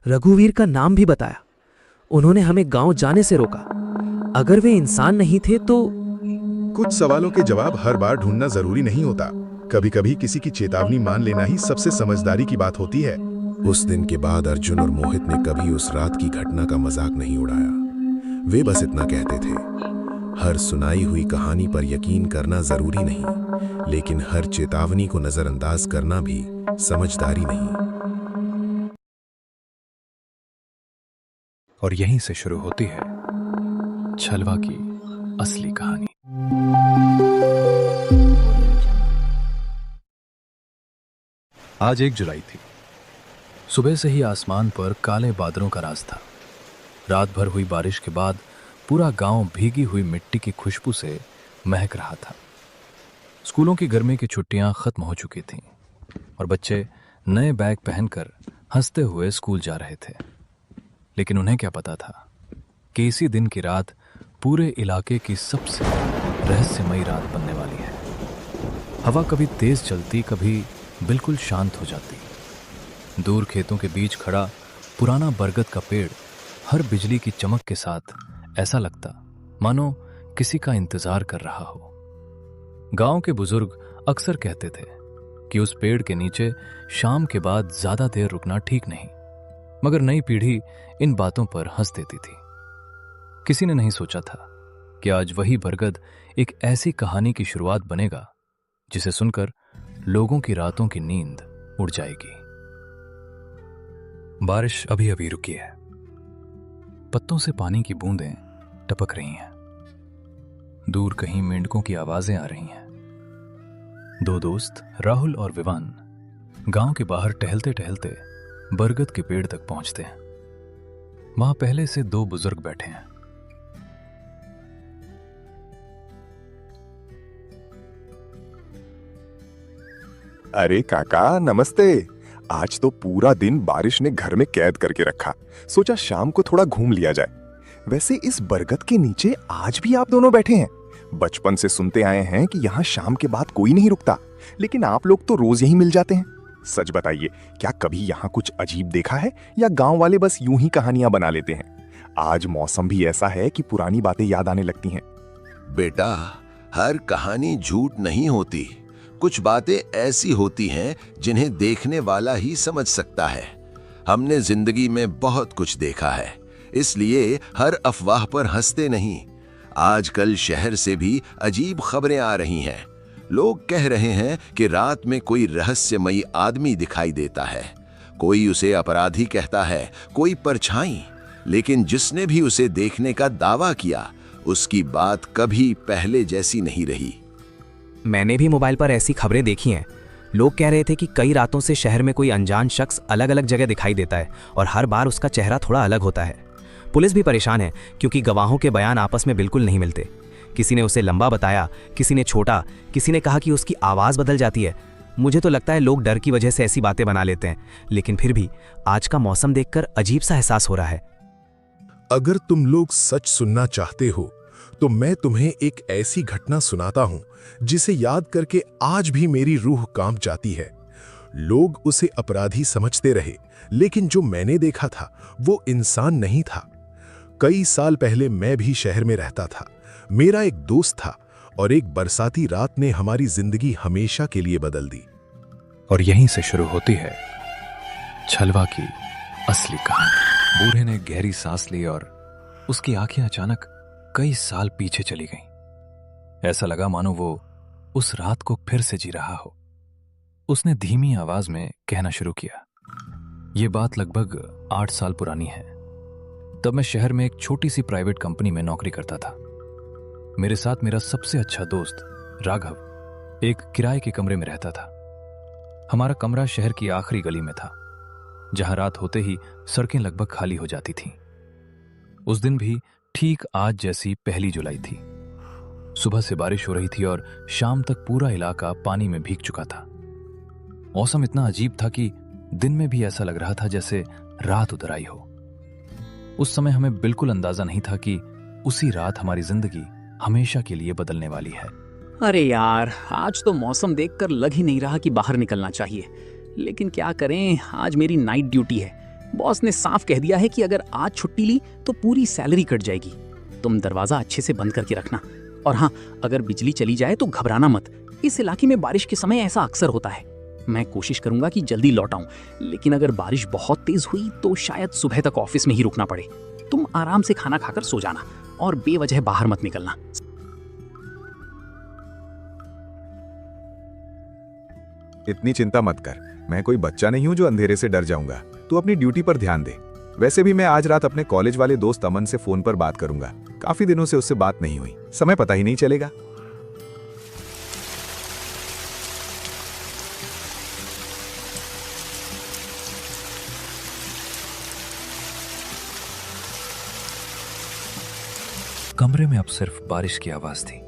रघुवीर का नाम भी बताया। उन्होंने हमें गांव जाने से रोका। अगर वे इंसान नहीं थे तो? कुछ सवालों के जवाब हर बार ढूंढना जरूरी नहीं होता। कभी कभी किसी की चेतावनी मान लेना ही सबसे समझदारी की बात होती है। उस दिन के बाद अर्जुन और मोहित ने कभी उस रात की घटना का मजाक नहीं उड़ाया। वे बस इतना कहते थे, हर सुनाई हुई कहानी पर यकीन करना जरूरी नहीं, लेकिन हर चेतावनी को नजरअंदाज करना भी समझदारी नहीं। और यहीं से शुरू होती है छलवा की असली कहानी। आज 1 जुलाई थी। सुबह से ही आसमान पर काले बादलों का राज था। रात भर हुई बारिश के बाद पूरा गांव भीगी हुई मिट्टी की खुशबू से महक रहा था। स्कूलों की गर्मी की छुट्टियां खत्म हो चुकी थीं और बच्चे नए बैग पहनकर हंसते हुए स्कूल जा रहे थे। लेकिन उन्हें क्या पता था कि इसी दिन की रात पूरे इलाके की सबसे रहस्यमयी रात बनने वाली है। हवा कभी तेज चलती, कभी बिल्कुल शांत हो जाती। दूर खेतों के बीच खड़ा पुराना बरगद का पेड़ हर बिजली की चमक के साथ ऐसा लगता मानो किसी का इंतजार कर रहा हो। गांव के बुजुर्ग अक्सर कहते थे कि उस पेड़ के नीचे शाम के बाद ज्यादा देर रुकना ठीक नहीं, मगर नई पीढ़ी इन बातों पर हंस देती थी। किसी ने नहीं सोचा था कि आज वही बरगद एक ऐसी कहानी की शुरुआत बनेगा जिसे सुनकर लोगों की रातों की नींद उड़ जाएगी। बारिश अभी अभी रुकी है। पत्तों से पानी की बूंदें टपक रही हैं। दूर कहीं मेंढकों की आवाजें आ रही हैं। दो दोस्त राहुल और विवान गांव के बाहर टहलते टहलते बरगद के पेड़ तक पहुंचते हैं। वहां पहले से दो बुजुर्ग बैठे हैं। अरे काका नमस्ते। आज तो पूरा दिन बारिश ने घर में कैद करके रखा, सोचा शाम को थोड़ा घूम लिया जाए। वैसे इस बरगद के नीचे आज भी आप दोनों बैठे हैं। बचपन से सुनते आए हैं कि यहाँ शाम के बाद कोई नहीं रुकता, लेकिन आप लोग तो रोज यहीं मिल जाते हैं। सच बताइए, क्या कभी यहाँ कुछ अजीब देखा है या गांव वाले बस यूं ही कहानियां बना लेते हैं? आज मौसम भी ऐसा है कि पुरानी बातें याद आने लगती हैं। बेटा, हर कहानी झूठ नहीं होती। कुछ बातें ऐसी होती हैं जिन्हें देखने वाला ही समझ सकता है। हमने जिंदगी में बहुत कुछ देखा है, इसलिए हर अफवाह पर हंसते नहीं। आजकल शहर से भी अजीब खबरें आ रही हैं। लोग कह रहे हैं कि रात में कोई रहस्यमयी आदमी दिखाई देता है। कोई उसे अपराधी कहता है, कोई परछाई। लेकिन जिसने भी उसे देखने का दावा किया, उसकी बात कभी पहले जैसी नहीं रही। मैंने भी मोबाइल पर ऐसी खबरें देखी हैं। लोग कह रहे थे कि कई रातों से शहर में कोई अनजान शख्स अलग अलग जगह दिखाई देता है और हर बार उसका चेहरा थोड़ा अलग होता है। पुलिस भी परेशान है क्योंकि गवाहों के बयान आपस में बिल्कुल नहीं मिलते। किसी ने उसे लंबा बताया, किसी ने छोटा, किसी ने कहा कि उसकी आवाज़ बदल जाती है। मुझे तो लगता है लोग डर की वजह से ऐसी बातें बना लेते हैं, लेकिन फिर भी आज का मौसम देखकर अजीब सा एहसास हो रहा है। अगर तुम लोग सच सुनना चाहते हो तो मैं तुम्हें एक ऐसी घटना सुनाता हूं जिसे याद करके आज भी मेरी रूह कांप जाती है। लोग उसे अपराधी समझते रहे, लेकिन जो मैंने देखा था वो इंसान नहीं था। कई साल पहले मैं भी शहर में रहता था। मेरा एक दोस्त था और एक बरसाती रात ने हमारी जिंदगी हमेशा के लिए बदल दी। और यहीं से शुरू होती है छलवा की असली कहानी। बूढ़े ने गहरी सांस ली और उसकी आंखें अचानक कई साल पीछे चली गईं। ऐसा लगा मानो वो उस रात को फिर से जी रहा हो। उसने धीमी आवाज में कहना शुरू किया। ये बात लगभग 8 साल पुरानी है। तब मैं शहर में एक छोटी सी प्राइवेट कंपनी में नौकरी करता था। मेरे साथ मेरा सबसे अच्छा दोस्त राघव एक किराए के कमरे में रहता था। हमारा कमरा शहर की आखिरी गली में था, जहां रात होते ही सड़कें लगभग खाली हो जाती थीं। उस दिन भी ठीक आज जैसी 1 जुलाई थी। सुबह से बारिश हो रही थी और शाम तक पूरा इलाका पानी में भीग चुका था। मौसम इतना अजीब था कि दिन में भी ऐसा लग रहा था जैसे रात उतर आई हो। उस समय हमें बिल्कुल अंदाजा नहीं था कि उसी रात हमारी जिंदगी हमेशा के लिए बदलने वाली है। अरे यार, आज तो मौसम देखकर लग ही नहीं रहा कि बाहर निकलना चाहिए, लेकिन क्या करें, आज मेरी नाइट ड्यूटी है। बॉस ने साफ कह दिया है कि अगर आज छुट्टी ली तो पूरी सैलरी कट जाएगी। तुम दरवाजा अच्छे से बंद करके रखना, और हाँ, अगर बिजली चली जाए तो घबराना मत। इस इलाके में बारिश के समय ऐसा अक्सर होता है। मैं कोशिश करूंगा कि जल्दी लौट आऊं, लेकिन अगर बारिश बहुत तेज हुई तो शायद सुबह तक ऑफिस में ही रुकना पड़े। तुम आराम से खाना खाकर सो जाना और बेवजह बाहर मत निकलना। इतनी चिंता मत कर, मैं कोई बच्चा नहीं हूं जो अंधेरे से डर जाऊंगा। तू अपनी ड्यूटी पर ध्यान दे। वैसे भी मैं आज रात अपने कॉलेज वाले दोस्त अमन से फोन पर बात करूंगा। काफी दिनों से उससे बात नहीं हुई, समय पता ही नहीं चलेगा। कमरे में अब सिर्फ बारिश की आवाज थी।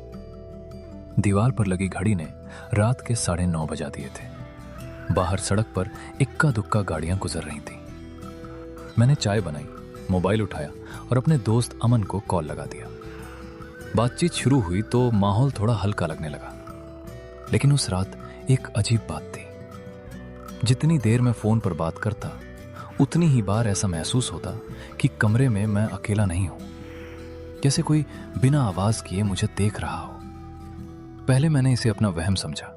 दीवार पर लगी घड़ी ने रात के 9:30 बजा दिए थे। बाहर सड़क पर इक्का दुक्का गाड़ियां गुजर रही थीं। मैंने चाय बनाई, मोबाइल उठाया और अपने दोस्त अमन को कॉल लगा दिया। बातचीत शुरू हुई तो माहौल थोड़ा हल्का लगने लगा। लेकिन उस रात एक अजीब बात थी। जितनी देर मैं फोन पर बात करता, उतनी ही बार ऐसा महसूस होता कि कमरे में मैं अकेला नहीं हूं, जैसे कोई बिना आवाज किए मुझे देख रहा हो। पहले मैंने इसे अपना वहम समझा,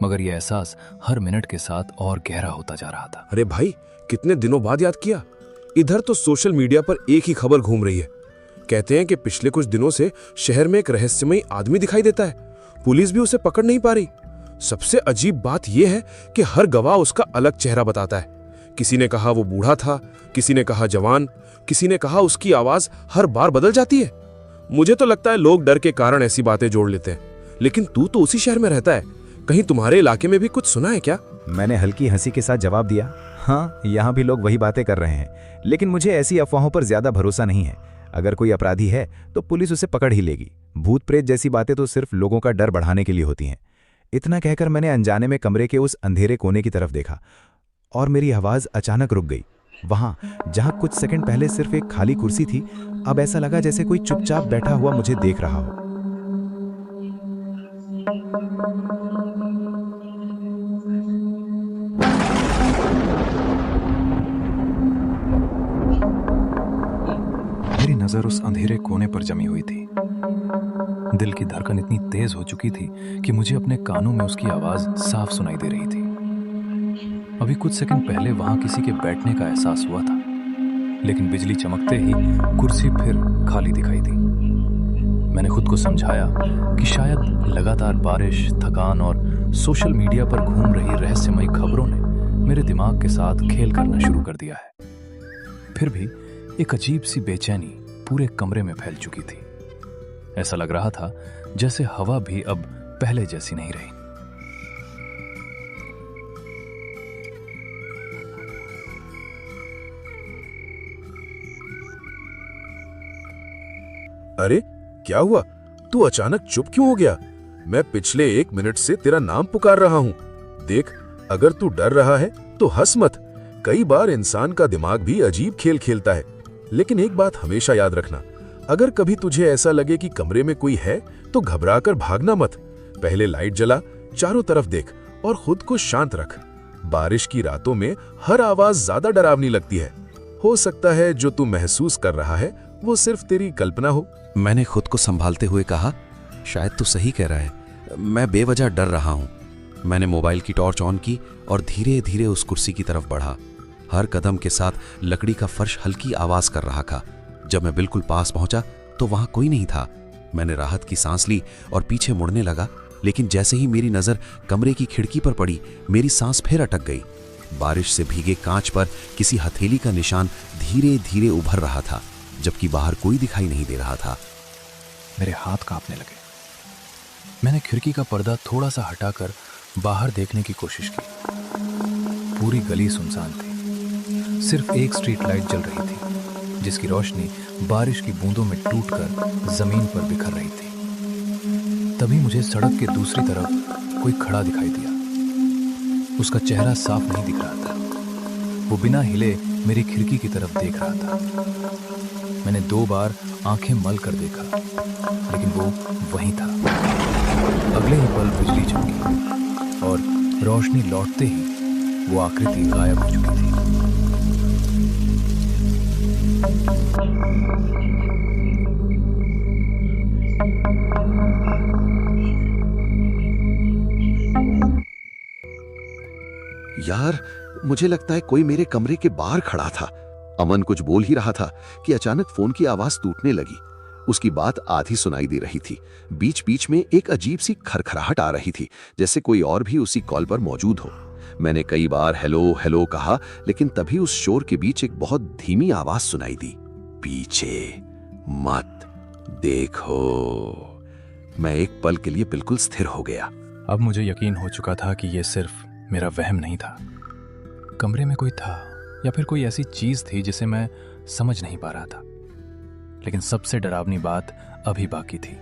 मगर यह एहसास हर मिनट के साथ और गहरा होता जा रहा था। अरे भाई, कितने दिनों बाद याद किया। इधर तो सोशल मीडिया पर एक ही खबर घूम रही है। कहते हैं कि पिछले कुछ दिनों से शहर में एक रहस्यमयी आदमी दिखाई देता है। पुलिस भी उसे पकड़ नहीं पा रही। सबसे अजीब बात यह है कि हर गवाह उसका अलग चेहरा बताता है। किसी ने कहा वो बूढ़ा था, किसी ने कहा जवान, किसी ने कहा उसकी आवाज हर बार बदल जाती है। मुझे तो लगता है लोग डर के कारण ऐसी बातें जोड़ लेते हैं। लेकिन तू तो उसी शहर में रहता है, कहीं तुम्हारे इलाके में भी कुछ सुना है क्या? मैंने हल्की हंसी के साथ जवाब दिया, हाँ, यहाँ भी लोग वही बातें कर रहे हैं, लेकिन मुझे ऐसी अफवाहों पर ज्यादा भरोसा नहीं है। अगर कोई अपराधी है तो पुलिस उसे पकड़ ही लेगी। भूत प्रेत जैसी बातें तो सिर्फ लोगों का डर बढ़ाने के लिए होती हैं। इतना कहकर मैंने अनजाने में कमरे के उस अंधेरे कोने की तरफ देखा और मेरी आवाज अचानक रुक गई। वहां जहां कुछ सेकंड पहले सिर्फ एक खाली कुर्सी थी, अब ऐसा लगा जैसे कोई चुपचाप बैठा हुआ मुझे देख रहा हो। मेरी नजर उस अंधेरे कोने पर जमी हुई थी। दिल की धड़कन इतनी तेज हो चुकी थी कि मुझे अपने कानों में उसकी आवाज साफ सुनाई दे रही थी। अभी कुछ सेकंड पहले वहां किसी के बैठने का एहसास हुआ था, लेकिन बिजली चमकते ही कुर्सी फिर खाली दिखाई दी। मैंने खुद को समझाया कि शायद लगातार बारिश, थकान और सोशल मीडिया पर घूम रही रहस्यमयी खबरों ने मेरे दिमाग के साथ खेल करना शुरू कर दिया है। फिर भी एक अजीब सी बेचैनी पूरे कमरे में फैल चुकी थी। ऐसा लग रहा था जैसे हवा भी अब पहले जैसी नहीं रही। अरे क्या हुआ? तू अचानक चुप क्यों हो गया? मैं पिछले 1 मिनट से तेरा नाम पुकार रहा हूं। देख, अगर तू डर रहा है तो हंस मत। कई बार इंसान का दिमाग भी अजीब खेल खेलता है। लेकिन एक बात हमेशा याद रखना, अगर कभी तुझे ऐसा लगे कि कमरे में कोई है तो घबराकर भागना मत। पहले लाइट जला, चारों तरफ देख और खुद को शांत रख। बारिश की रातों में हर आवाज ज्यादा डरावनी लगती है। हो सकता है जो तू महसूस कर रहा है वो सिर्फ तेरी कल्पना हो। मैंने खुद को संभालते हुए कहा, शायद तू सही कह रहा है, मैं बेवजह डर रहा हूं। मैंने मोबाइल की टॉर्च ऑन की और धीरे धीरे उस कुर्सी की तरफ बढ़ा। हर कदम के साथ लकड़ी का फर्श हल्की आवाज कर रहा था। जब मैं बिल्कुल पास पहुंचा तो वहां कोई नहीं था। मैंने राहत की सांस ली और पीछे मुड़ने लगा, लेकिन जैसे ही मेरी नजर कमरे की खिड़की पर पड़ी, मेरी सांस फिर अटक गई। बारिश से भीगे कांच पर किसी हथेली का निशान धीरे धीरे उभर रहा था, जबकि बाहर कोई दिखाई नहीं दे रहा था। मेरे हाथ कांपने लगे। मैंने खिड़की का पर्दा थोड़ा सा हटाकर बाहर देखने की कोशिश की। पूरी गली सुनसान थी। सिर्फ एक स्ट्रीट लाइट जल रही थी, जिसकी रोशनी बारिश की बूंदों में टूटकर जमीन पर बिखर रही थी। तभी मुझे सड़क के दूसरी तरफ कोई खड़ा दिखाई दिया। उसका चेहरा साफ नहीं दिख रहा था। वो बिना हिले मेरी खिड़की की तरफ देख रहा था। मैंने 2 बार आंखें मल कर देखा, लेकिन वो वहीं था। अगले ही पल बिजली चमकी और रोशनी लौटते ही वो आकृति गायब हो चुकी थी। यार, मुझे लगता है कोई मेरे कमरे के बाहर खड़ा था। अमन कुछ बोल ही रहा था कि अचानक फोन की आवाज टूटने लगी। उसकी बात आधी सुनाई दे रही थी। बीच बीच में एक अजीब सी खरखराहट आ रही थी, जैसे कोई और भी उसी कॉल पर मौजूद हो। मैंने कई बार हेलो हेलो कहा, लेकिन तभी उस शोर के बीच एक बहुत धीमी आवाज सुनाई दी, पीछे मत देखो। मैं एक पल के लिए बिल्कुल स्थिर हो गया। अब मुझे यकीन हो चुका था कि यह सिर्फ मेरा वहम नहीं था। कमरे में कोई था या फिर कोई ऐसी चीज थी जिसे मैं समझ नहीं पा रहा था। लेकिन सबसे डरावनी बात अभी बाकी थी।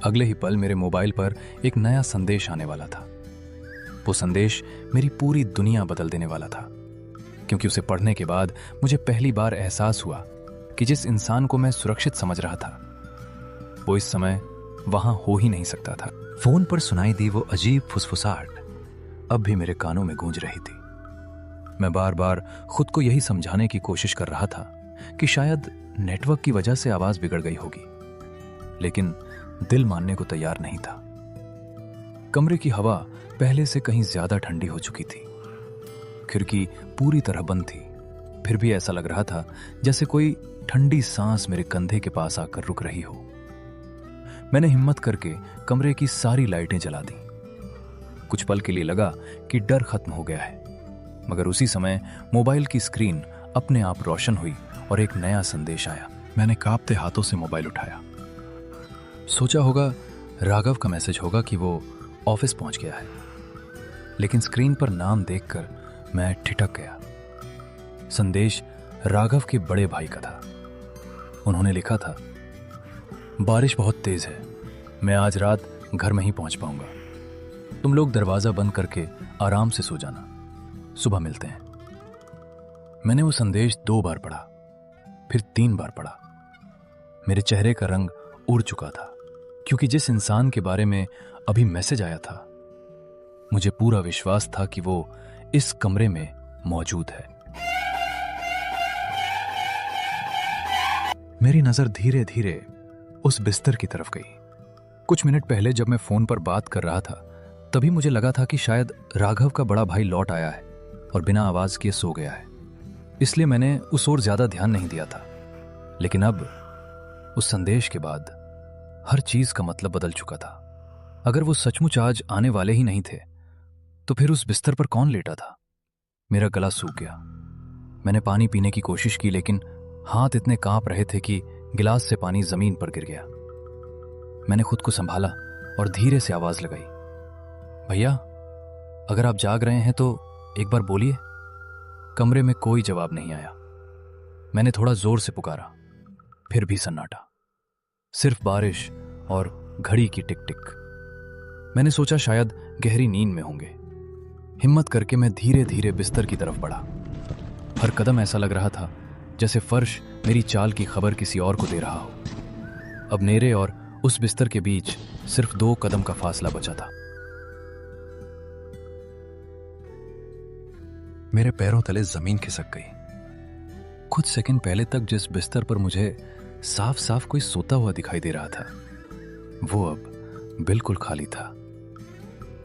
अगले ही पल मेरे मोबाइल पर एक नया संदेश आने वाला था। वो संदेश मेरी पूरी दुनिया बदल देने वाला था, क्योंकि उसे पढ़ने के बाद मुझे पहली बार एहसास हुआ कि जिस इंसान को मैं सुरक्षित समझ रहा था, वो इस समय वहां हो ही नहीं सकता था। फोन पर सुनाई दी वो अजीब फुसफुसाहट अब भी मेरे कानों में गूंज रही थी। मैं बार बार खुद को यही समझाने की कोशिश कर रहा था कि शायद नेटवर्क की वजह से आवाज बिगड़ गई होगी, लेकिन दिल मानने को तैयार नहीं था। कमरे की हवा पहले से कहीं ज्यादा ठंडी हो चुकी थी। खिड़की पूरी तरह बंद थी, फिर भी ऐसा लग रहा था जैसे कोई ठंडी सांस मेरे कंधे के पास आकर रुक रही हो। मैंने हिम्मत करके कमरे की सारी लाइटें जला दी। कुछ पल के लिए लगा कि डर खत्म हो गया है, मगर उसी समय मोबाइल की स्क्रीन अपने आप रोशन हुई और एक नया संदेश आया। मैंने कांपते हाथों से मोबाइल उठाया। सोचा होगा राघव का मैसेज होगा कि वो ऑफिस पहुंच गया है, लेकिन स्क्रीन पर नाम देखकर मैं ठिठक गया। संदेश राघव के बड़े भाई का था। उन्होंने लिखा था, बारिश बहुत तेज है, मैं आज रात घर में ही पहुंच पाऊंगा। तुम लोग दरवाजा बंद करके आराम से सो जाना, सुबह मिलते हैं। मैंने वो संदेश 2 बार पढ़ा, फिर 3 बार पढ़ा। मेरे चेहरे का रंग उड़ चुका था, क्योंकि जिस इंसान के बारे में अभी मैसेज आया था, मुझे पूरा विश्वास था कि वो इस कमरे में मौजूद है। मेरी नजर धीरे धीरे उस बिस्तर की तरफ गई। कुछ मिनट पहले जब मैं फोन पर बात कर रहा था, तभी मुझे लगा था कि शायद राघव का बड़ा भाई लौट आया है और बिना आवाज किए सो गया है, इसलिए मैंने उस ओर ज्यादा ध्यान नहीं दिया था। लेकिन अब उस संदेश के बाद हर चीज का मतलब बदल चुका था। अगर वो सचमुच आज आने वाले ही नहीं थे, तो फिर उस बिस्तर पर कौन लेटा था? मेरा गला सूख गया। मैंने पानी पीने की कोशिश की, लेकिन हाथ इतने कांप रहे थे कि गिलास से पानी जमीन पर गिर गया। मैंने खुद को संभाला और धीरे से आवाज लगाई, भैया, अगर आप जाग रहे हैं तो एक बार बोलिए। कमरे में कोई जवाब नहीं आया। मैंने थोड़ा जोर से पुकारा, फिर भी सन्नाटा, सिर्फ बारिश और घड़ी की टिक टिक। मैंने सोचा शायद गहरी नींद में होंगे। हिम्मत करके मैं धीरे धीरे बिस्तर की तरफ बढ़ा। हर कदम ऐसा लग रहा था जैसे फर्श मेरी चाल की खबर किसी और को दे रहा हो। अब मेरे और उस बिस्तर के बीच सिर्फ 2 कदम का फासला बचा था। मेरे पैरों तले जमीन खिसक गई। कुछ सेकंड पहले तक जिस बिस्तर पर मुझे साफ साफ कोई सोता हुआ दिखाई दे रहा था, वो अब बिल्कुल खाली था।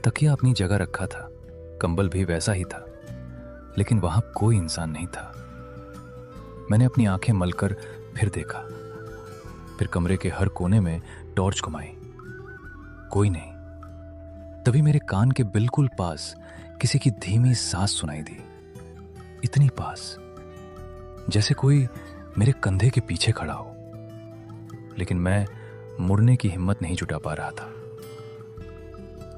तकिया अपनी जगह रखा था, कंबल भी वैसा ही था, लेकिन वहां कोई इंसान नहीं था। मैंने अपनी आंखें मलकर फिर देखा, फिर कमरे के हर कोने में टॉर्च घुमाई, कोई नहीं। तभी मेरे कान के बिल्कुल पास किसी की धीमी सांस सुनाई दी, इतनी पास जैसे कोई मेरे कंधे के पीछे खड़ा हो। लेकिन मैं मुड़ने की हिम्मत नहीं जुटा पा रहा था।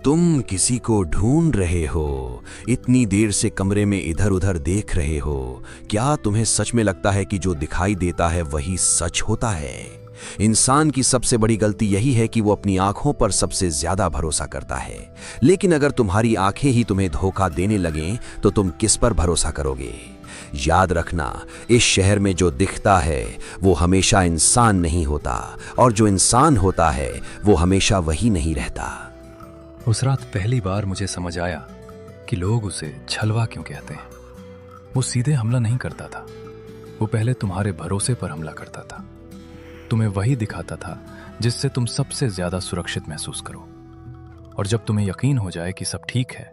तुम किसी को ढूंढ रहे हो, इतनी देर से कमरे में इधर उधर देख रहे हो। क्या तुम्हें सच में लगता है कि जो दिखाई देता है वही सच होता है? इंसान की सबसे बड़ी गलती यही है कि वो अपनी आंखों पर सबसे ज्यादा भरोसा करता है। लेकिन अगर तुम्हारी आंखें ही तुम्हें धोखा देने लगें तो तुम किस पर भरोसा करोगे? याद रखना, इस शहर में जो दिखता है वो हमेशा इंसान नहीं होता, और जो इंसान होता है वो हमेशा वही नहीं रहता। उस रात पहली बार मुझे समझ आया कि लोग उसे छलवा क्यों कहते हैं। वो सीधे हमला नहीं करता था, वो पहले तुम्हारे भरोसे पर हमला करता था। तुम्हें वही दिखाता था जिससे तुम सबसे ज्यादा सुरक्षित महसूस करो, और जब तुम्हें यकीन हो जाए कि सब ठीक है,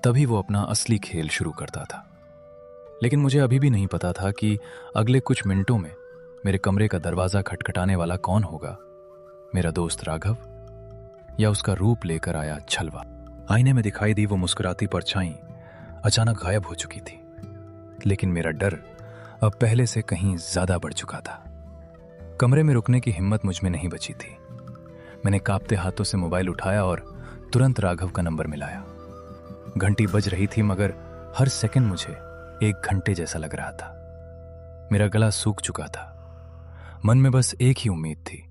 तभी वो अपना असली खेल शुरू करता था। लेकिन मुझे अभी भी नहीं पता था कि अगले कुछ मिनटों में मेरे कमरे का दरवाजा खटखटाने वाला कौन होगा, मेरा दोस्त राघव या उसका रूप लेकर आया छलवा। आईने में दिखाई दी वो मुस्कुराती परछाई अचानक गायब हो चुकी थी, लेकिन मेरा डर अब पहले से कहीं ज्यादा बढ़ चुका था। कमरे में रुकने की हिम्मत मुझ में नहीं बची थी। मैंने कांपते हाथों से मोबाइल उठाया और तुरंत राघव का नंबर मिलाया। घंटी बज रही थी, मगर हर सेकंड मुझे 1 घंटे जैसा लग रहा था। मेरा गला सूख चुका था। मन में बस एक ही उम्मीद थी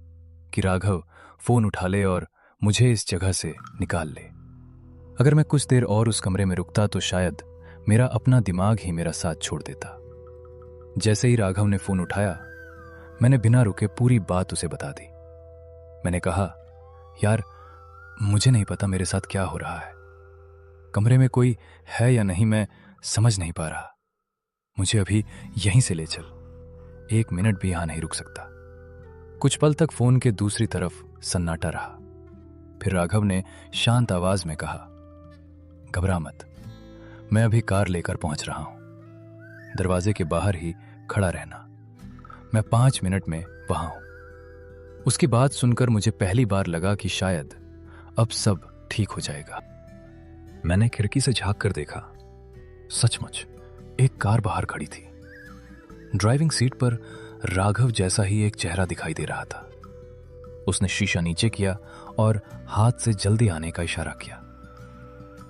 कि राघव फोन उठा ले और मुझे इस जगह से निकाल ले। अगर मैं कुछ देर और उस कमरे में रुकता तो शायद मेरा अपना दिमाग ही मेरा साथ छोड़ देता। जैसे ही राघव ने फोन उठाया, मैंने बिना रुके पूरी बात उसे बता दी। मैंने कहा, यार, मुझे नहीं पता मेरे साथ क्या हो रहा है। कमरे में कोई है या नहीं मैं समझ नहीं पा रहा। मुझे अभी यहीं से ले चल, 1 मिनट भी यहां नहीं रुक सकता। कुछ पल तक फोन के दूसरी तरफ सन्नाटा रहा। फिर राघव ने शांत आवाज में कहा, घबरा मत, मैं अभी कार लेकर पहुंच रहा हूं। दरवाजे के बाहर ही खड़ा रहना, मैं 5 मिनट में वहां हूं। उसकी बात सुनकर मुझे पहली बार लगा कि शायद अब सब ठीक हो जाएगा। मैंने खिड़की से झांक कर देखा। सचमुच एक कार बाहर खड़ी थी। ड्राइविंग सीट पर राघव जैसा ही एक चेहरा दिखाई दे रहा था। उसने शीशा नीचे किया और हाथ से जल्दी आने का इशारा किया।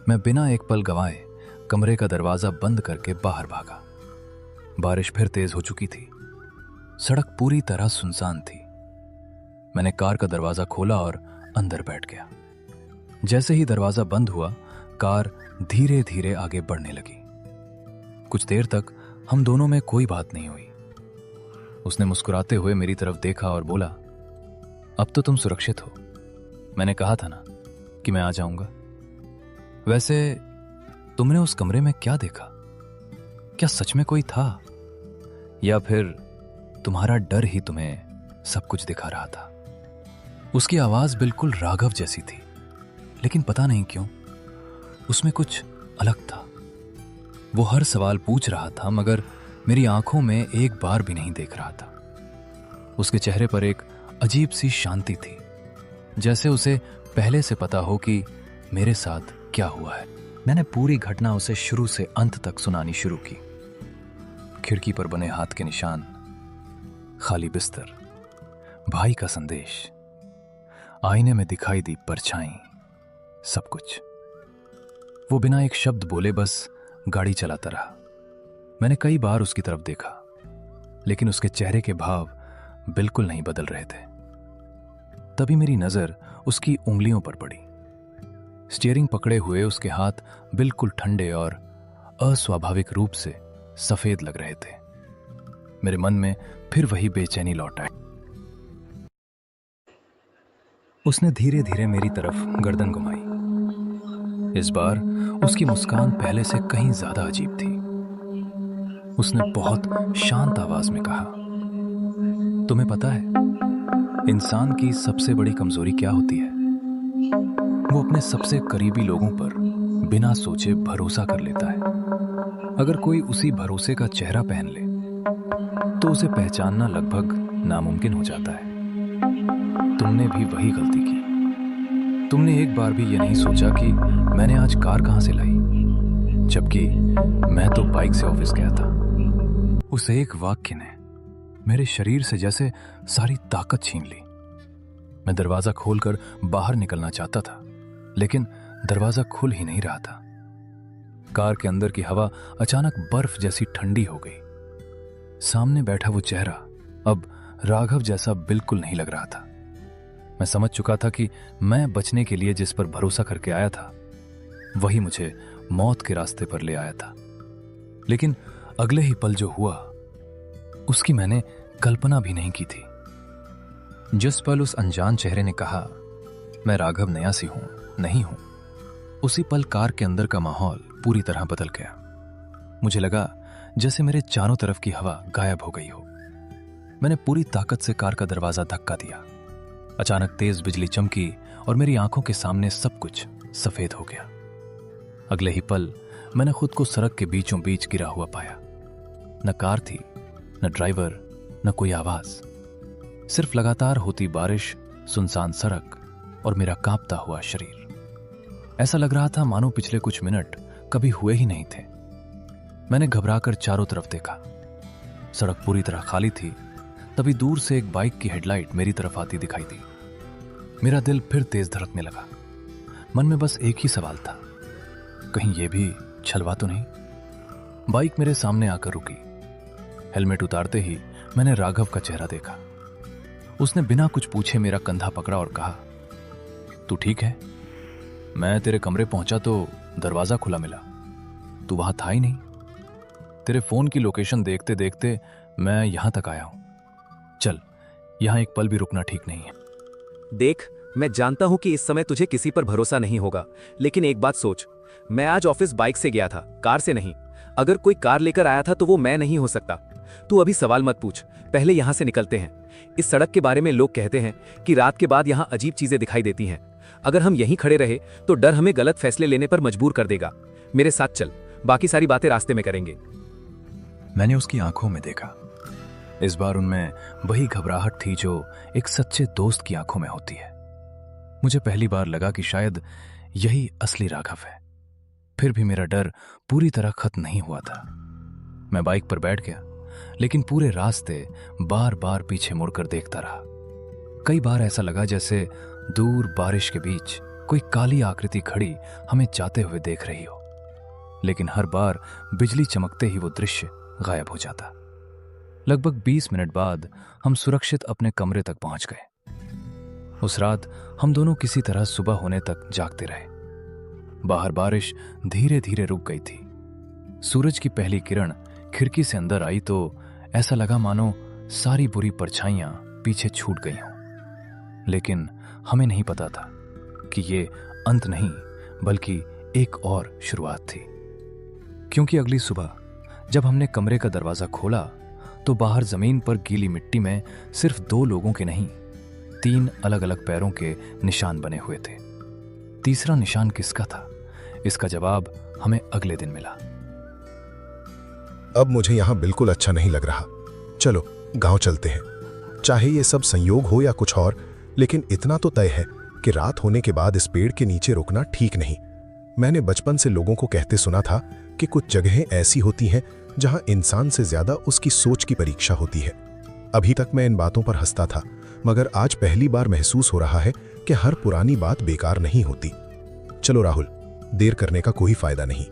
मैं बिना एक पल गंवाए कमरे का दरवाजा बंद करके बाहर भागा। बारिश फिर तेज हो चुकी थी। सड़क पूरी तरह सुनसान थी। मैंने कार का दरवाजा खोला और अंदर बैठ गया। जैसे ही दरवाजा बंद हुआ, कार धीरे धीरे आगे बढ़ने लगी। कुछ देर तक हम दोनों में कोई बात नहीं हुई। उसने मुस्कुराते हुए मेरी तरफ देखा और बोला, अब तो तुम सुरक्षित हो। मैंने कहा था ना कि मैं आ जाऊंगा। वैसे तुमने उस कमरे में क्या देखा? क्या सच में कोई था, या फिर तुम्हारा डर ही तुम्हें सब कुछ दिखा रहा था? उसकी आवाज बिल्कुल राघव जैसी थी, लेकिन पता नहीं क्यों उसमें कुछ अलग था। वो हर सवाल पूछ रहा था, मगर मेरी आंखों में एक बार भी नहीं देख रहा था। उसके चेहरे पर एक अजीब सी शांति थी, जैसे उसे पहले से पता हो कि मेरे साथ क्या हुआ है। मैंने पूरी घटना उसे शुरू से अंत तक सुनानी शुरू की। खिड़की पर बने हाथ के निशान, खाली बिस्तर, भाई का संदेश, आईने में दिखाई दी परछाई, सब कुछ। वो बिना एक शब्द बोले बस गाड़ी चलाता रहा। मैंने कई बार उसकी तरफ देखा, लेकिन उसके चेहरे के भाव बिल्कुल नहीं बदल रहे थे। तभी मेरी नजर उसकी उंगलियों पर पड़ी। स्टीयरिंग पकड़े हुए उसके हाथ बिल्कुल ठंडे और अस्वाभाविक रूप से सफेद लग रहे थे। मेरे मन में फिर वही बेचैनी लौट आई। उसने धीरे धीरे मेरी तरफ गर्दन घुमाई। इस बार उसकी मुस्कान पहले से कहीं ज्यादा अजीब थी। उसने बहुत शांत आवाज में कहा, तुम्हें पता है इंसान की सबसे बड़ी कमजोरी क्या होती है? वो अपने सबसे करीबी लोगों पर बिना सोचे भरोसा कर लेता है। अगर कोई उसी भरोसे का चेहरा पहन ले तो उसे पहचानना लगभग नामुमकिन हो जाता है। तुमने भी वही गलती की। तुमने एक बार भी ये नहीं सोचा कि मैंने आज कार कहां से लाई, जबकि मैं तो बाइक से ऑफिस गया था। उस एक वाक्य ने मेरे शरीर से जैसे सारी ताकत छीन ली। मैं दरवाजा खोलकर बाहर निकलना चाहता था, लेकिन दरवाजा खुल ही नहीं रहा था। कार के अंदर की हवा अचानक बर्फ जैसी ठंडी हो गई। सामने बैठा वो चेहरा अब राघव जैसा बिल्कुल नहीं लग रहा था। मैं समझ चुका था कि मैं बचने के लिए जिस पर भरोसा करके आया था, वही मुझे मौत के रास्ते पर ले आया था। लेकिन अगले ही पल जो हुआ, उसकी मैंने कल्पना भी नहीं की थी। जिस पल उस अनजान चेहरे ने कहा, मैं राघव न्यासी हूं, नहीं हूं, उसी पल कार के अंदर का माहौल पूरी तरह बदल गया। मुझे लगा जैसे मेरे चारों तरफ की हवा गायब हो गई हो। मैंने पूरी ताकत से कार का दरवाजा धक्का दिया। अचानक तेज बिजली चमकी और मेरी आंखों के सामने सब कुछ सफेद हो गया। अगले ही पल मैंने खुद को सड़क के बीचों बीच गिरा हुआ पाया। न कार थी, न ड्राइवर, न कोई आवाज, सिर्फ लगातार होती बारिश, सुनसान सड़क और मेरा कांपता हुआ शरीर। ऐसा लग रहा था मानो पिछले कुछ मिनट कभी हुए ही नहीं थे। मैंने घबराकर चारों तरफ देखा। सड़क पूरी तरह खाली थी। तभी दूर से एक बाइक की हेडलाइट मेरी तरफ आती दिखाई दी। मेरा दिल फिर तेज धड़कने लगा। मन में बस एक ही सवाल था, कहीं ये भी छलवा तो नहीं? बाइक मेरे सामने आकर रुकी। हेलमेट उतारते ही मैंने राघव का चेहरा देखा। उसने बिना कुछ पूछे मेरा कंधा पकड़ा और कहा, तू ठीक है? मैं तेरे कमरे पहुंचा तो दरवाजा खुला मिला, तू वहां था ही नहीं। तेरे फोन की लोकेशन देखते देखते मैं यहां तक आया हूं। चल, यहां एक पल भी रुकना ठीक नहीं है। देख, मैं जानता हूं कि इस समय तुझे किसी पर भरोसा नहीं होगा, लेकिन एक बात सोच, मैं आज ऑफिस बाइक से गया था, कार से नहीं। अगर कोई कार लेकर आया था तो वो मैं नहीं हो सकता। तू अभी सवाल मत पूछ, पहले यहाँ से निकलते हैं। इस सड़क के बारे में लोग कहते हैं कि रात के बाद यहाँ अजीब चीजें दिखाई देती हैं। अगर हम यहीं खड़े रहे तो डर हमें गलत फैसले लेने पर मजबूर कर देगा। मेरे साथ चल, बाकी सारी बातें रास्ते में करेंगे। मैंने उसकी आंखों में देखा। इस बार उनमें वही घबराहट थी जो एक सच्चे दोस्त की आंखों में होती है। मुझे पहली बार लगा कि शायद यही असली राघव है। फिर भी मेरा डर पूरी तरह खत्म नहीं हुआ था। मैं बाइक पर बैठ गया, लेकिन पूरे रास्ते बार बार पीछे मुड़कर देखता रहा। कई बार ऐसा लगा जैसे दूर बारिश के बीच कोई काली आकृति खड़ी हमें जाते हुए देख रही हो, लेकिन हर बार बिजली चमकते ही वो दृश्य गायब हो जाता। लगभग 20 मिनट बाद हम सुरक्षित अपने कमरे तक पहुंच गए। उस रात हम दोनों किसी तरह सुबह होने तक जागते रहे। बाहर बारिश धीरे धीरे रुक गई थी। सूरज की पहली किरण खिड़की से अंदर आई तो ऐसा लगा मानो सारी बुरी परछाइयां पीछे छूट गई हों। लेकिन हमें नहीं पता था कि ये अंत नहीं, बल्कि एक और शुरुआत थी। क्योंकि अगली सुबह जब हमने कमरे का दरवाजा खोला तो बाहर जमीन पर गीली मिट्टी में सिर्फ 2 लोगों के नहीं, 3 अलग अलग पैरों के निशान बने हुए थे। तीसरा निशान किसका था, इसका जवाब हमें अगले दिन मिला। अब मुझे यहाँ बिल्कुल अच्छा नहीं लग रहा। चलो गांव चलते हैं। चाहे ये सब संयोग हो या कुछ और, लेकिन इतना तो तय है कि रात होने के बाद इस पेड़ के नीचे रुकना ठीक नहीं। मैंने बचपन से लोगों को कहते सुना था कि कुछ जगहें ऐसी होती हैं जहां इंसान से ज्यादा उसकी सोच की परीक्षा होती है। अभी तक मैं इन बातों पर हंसता था, मगर आज पहली बार महसूस हो रहा है कि हर पुरानी बात बेकार नहीं होती। चलो राहुल, देर करने का कोई फायदा नहीं।